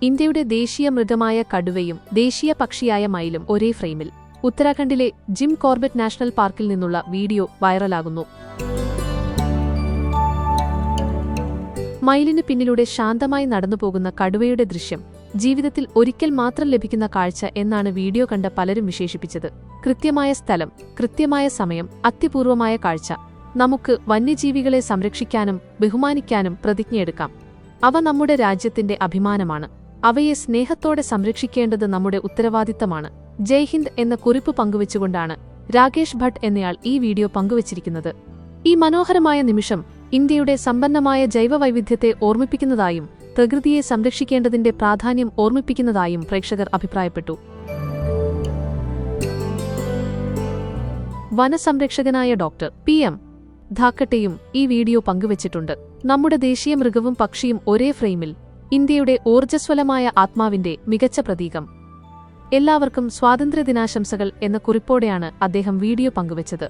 ഇന്ത്യയുടെ ദേശീയ മൃഗമായ കടുവയും ദേശീയ പക്ഷിയായ മയിലും ഒരേ ഫ്രെയിമിൽ. ഉത്തരാഖണ്ഡിലെ ജിം കോർബറ്റ് നാഷണൽ പാർക്കിൽ നിന്നുള്ള വീഡിയോ വൈറലാകുന്നു. മയിലിനു പിന്നിലൂടെ ശാന്തമായി നടന്നുപോകുന്ന കടുവയുടെ ദൃശ്യം ജീവിതത്തിൽ ഒരിക്കൽ മാത്രം ലഭിക്കുന്ന കാഴ്ച എന്നാണ് വീഡിയോ കണ്ട പലരും വിശേഷിപ്പിച്ചത്. കൃത്യമായ സ്ഥലം, കൃത്യമായ സമയം, അത്യപൂർവമായ കാഴ്ച. നമുക്ക് വന്യജീവികളെ സംരക്ഷിക്കാനും ബഹുമാനിക്കാനും പ്രതിജ്ഞയെടുക്കാം. അവ നമ്മുടെ രാജ്യത്തിന്റെ അഭിമാനമാണ്. അവയെ സ്നേഹത്തോടെ സംരക്ഷിക്കേണ്ടത് നമ്മുടെ ഉത്തരവാദിത്തമാണ്. ജയ് ഹിന്ദ് എന്ന കുറിപ്പ് പങ്കുവച്ചുകൊണ്ടാണ് രാകേഷ് ഭട്ട് എന്നയാൾ ഈ വീഡിയോ പങ്കുവച്ചിരിക്കുന്നത്. ഈ മനോഹരമായ നിമിഷം ഇന്ത്യയുടെ സമ്പന്നമായ ജൈവവൈവിധ്യത്തെ ഓർമ്മിപ്പിക്കുന്നതായും പ്രകൃതിയെ സംരക്ഷിക്കേണ്ടതിന്റെ പ്രാധാന്യം ഓർമ്മിപ്പിക്കുന്നതായും പ്രേക്ഷകർ അഭിപ്രായപ്പെട്ടു. വനസംരക്ഷകനായ ഡോക്ടർ PM ധാക്കട്ടെയും ഈ വീഡിയോ പങ്കുവച്ചിട്ടുണ്ട്. നമ്മുടെ ദേശീയ മൃഗവും പക്ഷിയും ഒരേ ഫ്രെയിമിൽ, ഇന്ത്യയുടെ ഊർജ്ജസ്വലമായ ആത്മാവിന്റെ മികച്ച പ്രതീകം. എല്ലാവർക്കും സ്വാതന്ത്ര്യദിനാശംസകൾ എന്ന കുറിപ്പോടെയാണ് അദ്ദേഹം വീഡിയോ പങ്കുവച്ചത്.